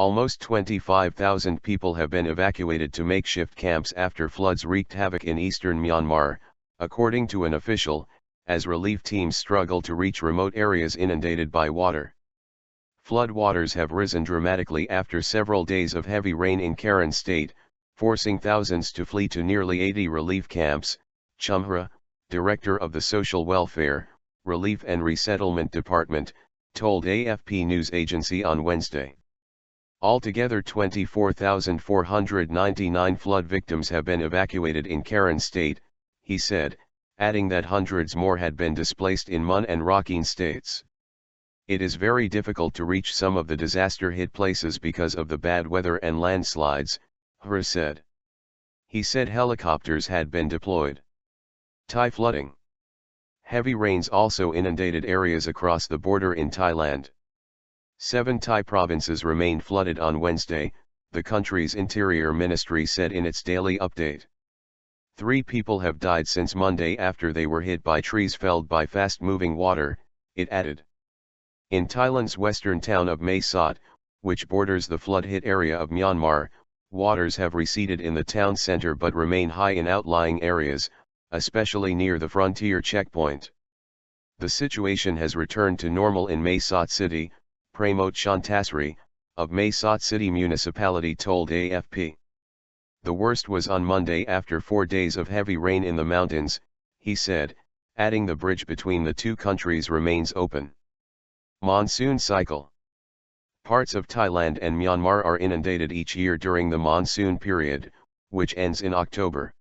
Almost 25,000 people have been evacuated to makeshift camps after floods wreaked havoc in eastern Myanmar, according to an official, as relief teams struggle to reach remote areas inundated by water. Flood waters have risen dramatically after several days of heavy rain in Karen state, forcing thousands to flee to nearly 80 relief camps. Chum Hre, director of the Social Welfare, Relief and Resettlement Department, told AFP news agency on Wednesday. Altogether 24,499 flood victims have been evacuated in Karen state, he said, adding that hundreds more had been displaced in Mon and Rakhine states. It is very difficult to reach some of the disaster-hit places because of the bad weather and landslides, Hre said. He said helicopters had been deployed. Thai flooding. Heavy rains also inundated areas across the border in Thailand. 7 Thai provinces remained flooded on Wednesday, the country's interior ministry said in its daily update. 3 people have died since Monday after they were hit by trees felled by fast-moving water, it added. In Thailand's western town of Mae Sot, which borders the flood-hit area of Myanmar, waters have receded in the town center but remain high in outlying areas, especially near the frontier checkpoint. The situation has returned to normal in Mae Sot City, Pramod Shantasri, of Mae Sot City Municipality told AFP. The worst was on Monday after 4 days of heavy rain in the mountains, he said, adding the bridge between the two countries remains open. Monsoon cycle. Parts of Thailand and Myanmar are inundated each year during the monsoon period, which ends in October.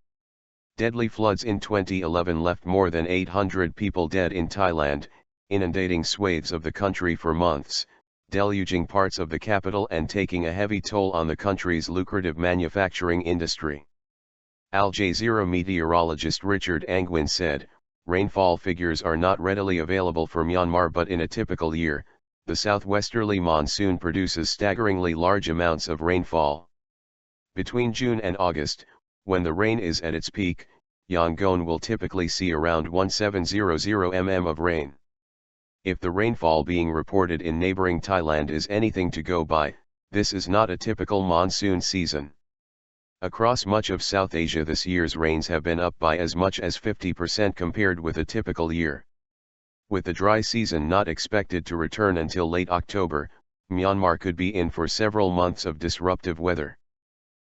Deadly floods in 2011 left more than 800 people dead in Thailand, inundating swathes of the country for months, deluging parts of the capital and taking a heavy toll on the country's lucrative manufacturing industry. Al Jazeera meteorologist Richard Angwin said, rainfall figures are not readily available for Myanmar, but in a typical year, the southwesterly monsoon produces staggeringly large amounts of rainfall. Between June and August, when the rain is at its peak, Yangon will typically see around 1700 mm of rain. If the rainfall being reported in neighboring Thailand is anything to go by, this is not a typical monsoon season. Across much of South Asia this year's rains have been up by as much as 50% compared with a typical year. With the dry season not expected to return until late October, Myanmar could be in for several months of disruptive weather.